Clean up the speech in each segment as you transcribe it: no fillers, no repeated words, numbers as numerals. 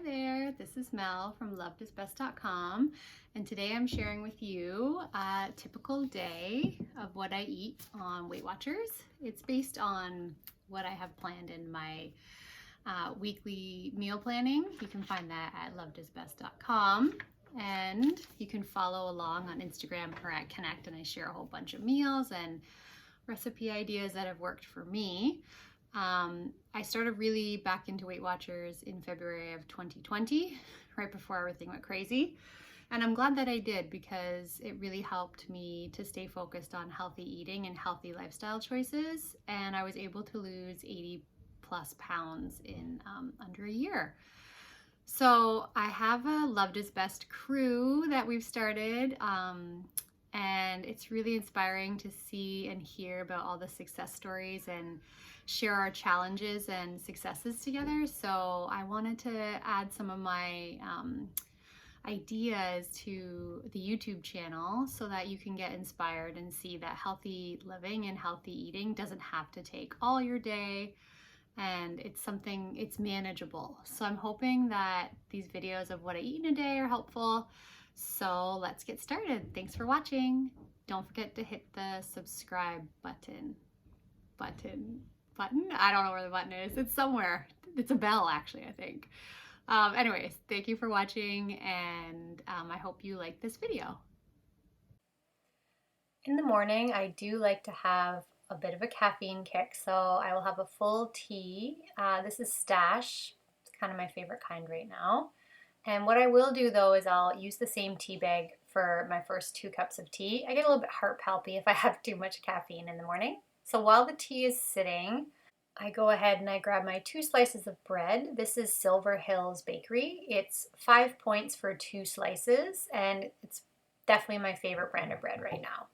there, this is Mel from lovedisbest.com, and today I'm sharing with you a typical day of what I eat on Weight Watchers. It's based on what I have planned in my weekly meal planning. You can find that at lovedisbest.com, and you can follow along on Instagram or at Connect, and I share a whole bunch of meals and recipe ideas that have worked for me. I started really back into Weight Watchers in February of 2020, right before everything went crazy. And I'm glad that I did because it really helped me to stay focused on healthy eating and healthy lifestyle choices. And I was able to lose 80 plus pounds in under a year. So I have a Loved is Best crew that we've started. And it's really inspiring to see and hear about all the success stories and share our challenges and successes together. So I wanted to add some of my ideas to the YouTube channel so that you can get inspired and see that healthy living and healthy eating doesn't have to take all your day, and it's manageable. So I'm hoping that these videos of what I eat in a day are helpful. So let's get started. Thanks for watching. Don't forget to hit the subscribe button. I don't know where the button is. It's somewhere. It's a bell, actually, I think. Anyways, thank you for watching, and I hope you like this video. In the morning, I do like to have a bit of a caffeine kick, so I will have a full tea. This is Stash. It's kind of my favorite kind right now. And what I will do though is I'll use the same tea bag for my first 2 cups of tea. I get a little bit heart palpy if I have too much caffeine in the morning. So while the tea is sitting, I go ahead and I grab my 2 slices of bread. This is Silver Hills Bakery. It's 5 points for 2 slices, and it's definitely my favorite brand of bread right now.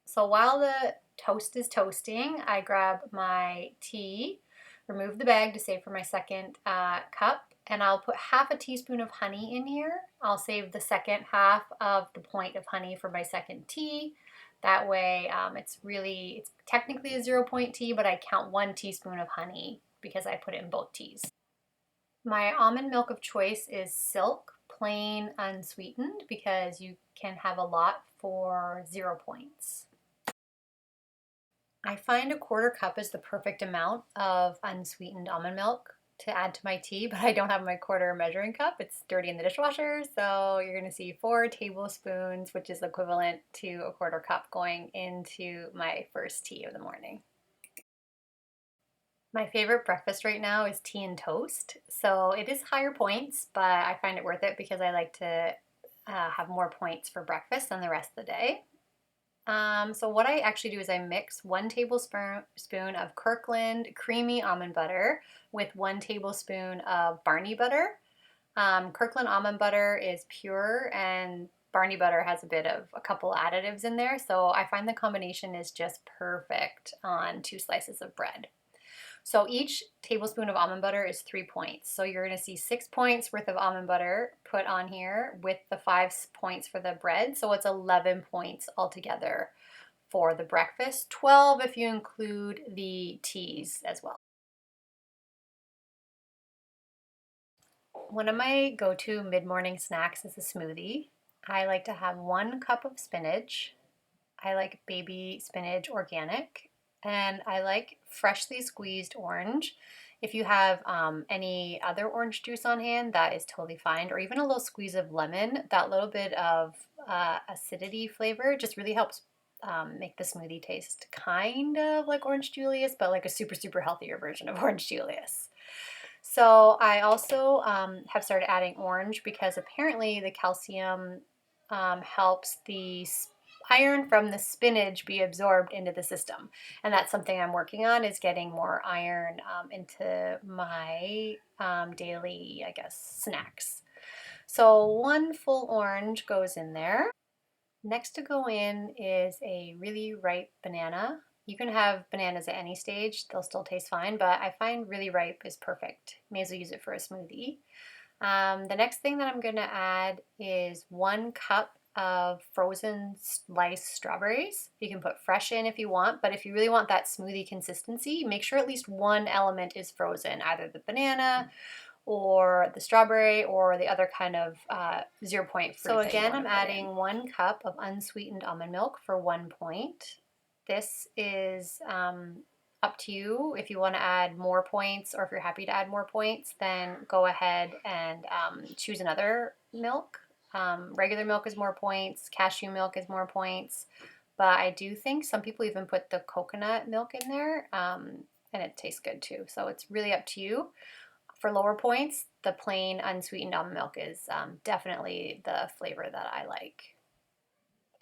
So while the toast is toasting, I grab my tea, remove the bag to save for my second cup, and I'll put half a teaspoon of honey in here. I'll save the second half of the point of honey for my second tea. That way it's technically a 0 point tea, but I count 1 teaspoon of honey because I put it in both teas. My almond milk of choice is Silk, plain unsweetened, because you can have a lot for 0 points. I find a 1/4 cup is the perfect amount of unsweetened almond milk to add to my tea, but I don't have my 1/4 measuring cup. It's dirty in the dishwasher, so you're going to see 4 tablespoons, which is equivalent to a 1/4 cup going into my first tea of the morning. My favorite breakfast right now is tea and toast. So it is higher points, but I find it worth it because I like to have more points for breakfast than the rest of the day. So what I actually do is I mix 1 tablespoon of Kirkland creamy almond butter with 1 tablespoon of Barney butter. Kirkland almond butter is pure, and Barney butter has a couple additives in there. So I find the combination is just perfect on 2 slices of bread. So each tablespoon of almond butter is 3 points. So you're going to see 6 points worth of almond butter put on here with the 5 points for the bread. So it's 11 points altogether for the breakfast, 12 if you include the teas as well. One of my go-to mid-morning snacks is a smoothie. I like to have 1 cup of spinach. I like baby spinach organic. And I like freshly squeezed orange. If you have any other orange juice on hand, that is totally fine. Or even a little squeeze of lemon. That little bit of acidity flavor just really helps make the smoothie taste kind of like Orange Julius, but like a super, super healthier version of Orange Julius. So I also have started adding orange because apparently the calcium helps the iron from the spinach be absorbed into the system. And that's something I'm working on, is getting more iron into my daily, I guess, snacks. So 1 full orange goes in there. Next to go in is a really ripe banana. You can have bananas at any stage, they'll still taste fine, but I find really ripe is perfect. May as well use it for a smoothie. The next thing that I'm going to add is 1 cup of frozen sliced strawberries. You can put fresh in if you want, but if you really want that smoothie consistency, make sure at least 1 element is frozen, either the banana or the strawberry or the other kind of 0 point fruit. So again, I'm adding 1 cup of unsweetened almond milk for 1 point. This is up to you. If you want to add more points, or if you're happy to add more points, then go ahead and choose another milk. Regular milk is more points, cashew milk is more points, but I do think some people even put the coconut milk in there, and it tastes good too. So it's really up to you. For lower points, the plain unsweetened almond milk is definitely the flavor that I like.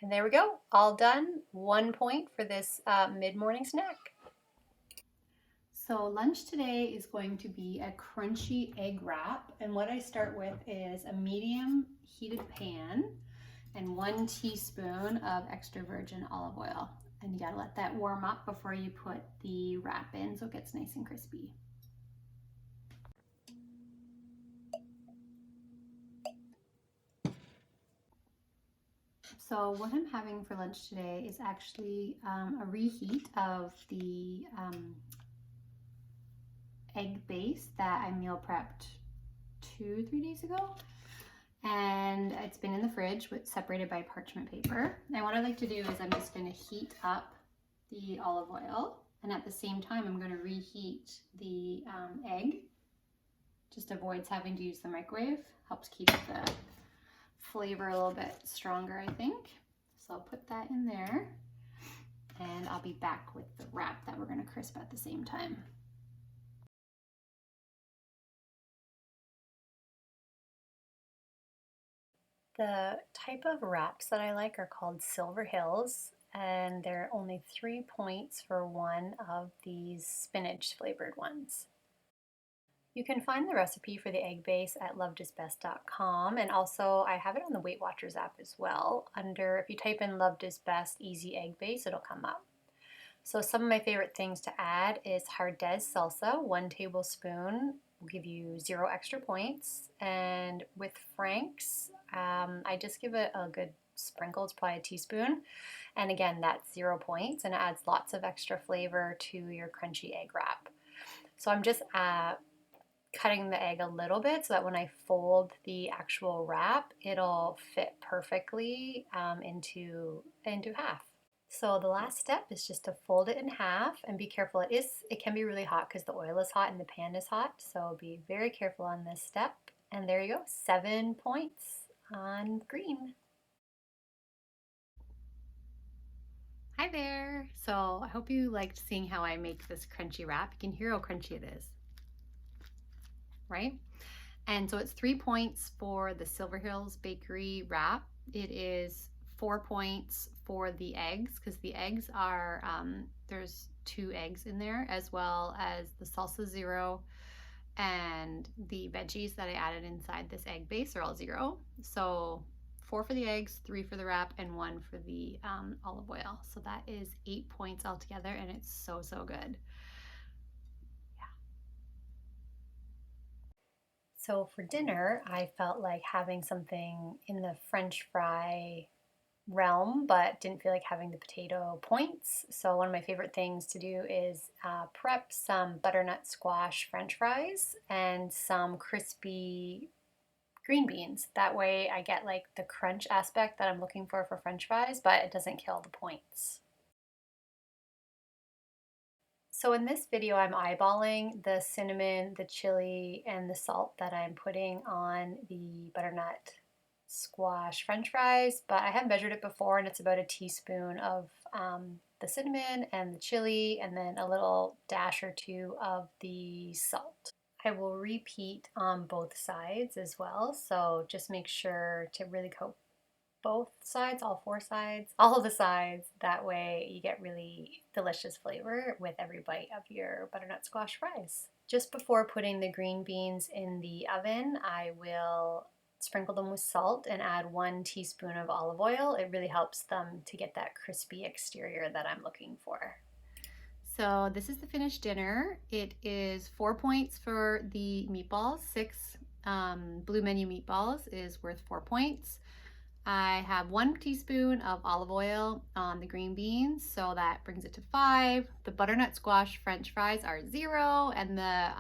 And there we go, all done. 1 point for this mid-morning snack. So lunch today is going to be a crunchy egg wrap, and what I start with is a medium heated pan and 1 teaspoon of extra virgin olive oil. And you gotta let that warm up before you put the wrap in so it gets nice and crispy. So what I'm having for lunch today is actually a reheat of the egg base that I meal prepped 2-3 days ago. And it's been in the fridge separated by parchment paper. And what I like to do is I'm just going to heat up the olive oil, and at the same time I'm going to reheat the egg. Just avoids having to use the microwave, helps keep the flavor a little bit stronger, I think. So I'll put that in there, and I'll be back with the wrap that we're going to crisp at the same time. The type of wraps that I like are called Silver Hills, and there are only 3 points for one of these spinach flavored ones. You can find the recipe for the egg base at lovedisbest.com, and also I have it on the Weight Watchers app as well. If you type in Loved is Best Easy Egg Base, it'll come up. So some of my favorite things to add is Hardez salsa, 1 tablespoon will give you 0 extra points. And with Frank's, I just give it a good sprinkle. It's probably a teaspoon. And again, that's 0 points, and it adds lots of extra flavor to your crunchy egg wrap. So I'm just cutting the egg a little bit so that when I fold the actual wrap, it'll fit perfectly into half. So the last step is just to fold it in half, and be careful. It can be really hot because the oil is hot and the pan is hot. So be very careful on this step. And there you go, 7 points on green. Hi there. So I hope you liked seeing how I make this crunchy wrap. You can hear how crunchy it is, right? And so it's 3 points for the Silver Hills Bakery wrap. It is 4 points for the eggs, because the eggs are, there's 2 eggs in there, as well as the salsa 0, and the veggies that I added inside this egg base are all 0. So 4 for the eggs, 3 for the wrap, and 1 for the olive oil. So that is 8 points altogether, and it's so, so good. So for dinner, I felt like having something in the French fry realm, but didn't feel like having the potato points. So one of my favorite things to do is prep some butternut squash French fries and some crispy green beans. That way I get like the crunch aspect that I'm looking for French fries, but it doesn't kill the points. So in this video, I'm eyeballing the cinnamon, the chili, and the salt that I'm putting on the butternut squash French fries, but I have measured it before, and it's about a teaspoon of the cinnamon and the chili, and then a little dash or 2 of the salt. I will repeat on both sides as well, so just make sure to really coat both sides, all 4 sides, all of the sides. That way you get really delicious flavor with every bite of your butternut squash fries. Just before putting the green beans in the oven, I will sprinkle them with salt and add 1 teaspoon of olive oil. It really helps them to get that crispy exterior that I'm looking for. So this is the finished dinner. It is 4 points for the meatballs. 6 Blue Menu meatballs is worth 4 points. I have 1 teaspoon of olive oil on the green beans, so that brings it to 5. The butternut squash French fries are 0, and the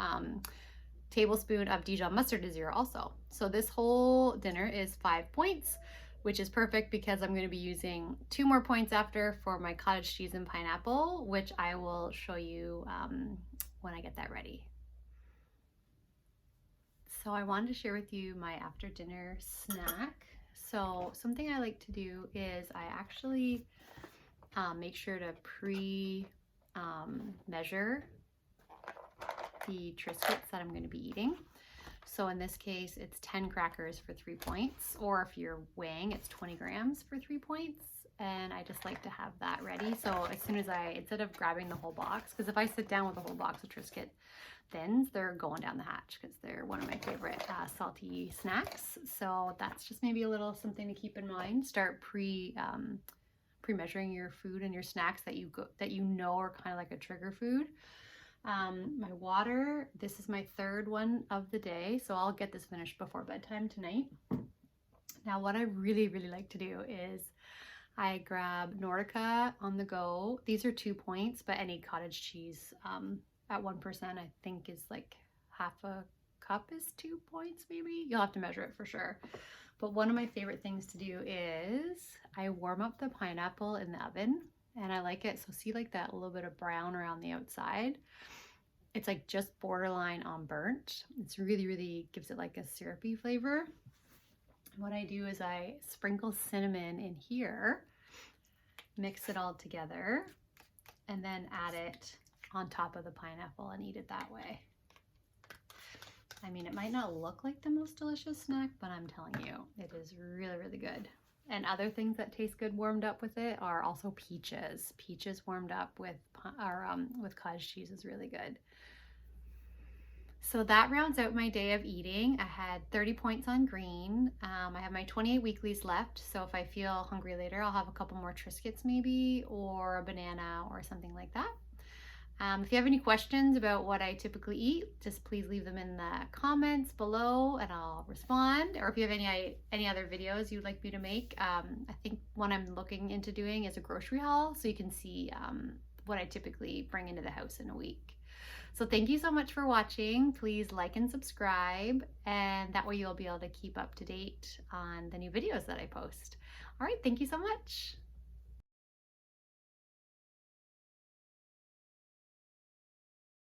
tablespoon of Dijon mustard is 0 also. So this whole dinner is 5 points, which is perfect because I'm going to be using 2 more points after for my cottage cheese and pineapple, which I will show you when I get that ready. So I wanted to share with you my after dinner snack. So something I like to do is I actually make sure to measure the Triscuits that I'm going to be eating. So in this case, it's 10 crackers for 3 points, or if you're weighing, it's 20 grams for 3 points. And I just like to have that ready. So as soon as instead of grabbing the whole box, because if I sit down with a whole box of Triscuit Thins, they're going down the hatch because they're one of my favorite salty snacks. So that's just maybe a little something to keep in mind. Start pre-measuring your food and your snacks that you know are kind of like a trigger food. My water, this is my 3rd one of the day, so I'll get this finished before bedtime tonight. Now what I really like to do is I grab Nordica on the go. These are 2 points, but any cottage cheese at 1% I think is like half a cup is 2 points maybe. You'll have to measure it for sure. But one of my favorite things to do is I warm up the pineapple in the oven, and I like it. So see like that little bit of brown around the outside. It's like just borderline on burnt. It's really gives it like a syrupy flavor. What I do is I sprinkle cinnamon in here, mix it all together, and then add it on top of the pineapple and eat it that way. I mean, it might not look like the most delicious snack, but I'm telling you, it is really good. And other things that taste good warmed up with it are also peaches. Peaches warmed up with cottage cheese is really good. So that rounds out my day of eating. I had 30 points on green. I have my 28 weeklies left. So if I feel hungry later, I'll have a couple more Triscuits maybe, or a banana or something like that. If you have any questions about what I typically eat, just please leave them in the comments below and I'll respond. Or if you have any other videos you'd like me to make, I think one I'm looking into doing is a grocery haul, so you can see what I typically bring into the house in a week. So thank you so much for watching. Please like and subscribe, and that way you'll be able to keep up to date on the new videos that I post. All right, thank you so much.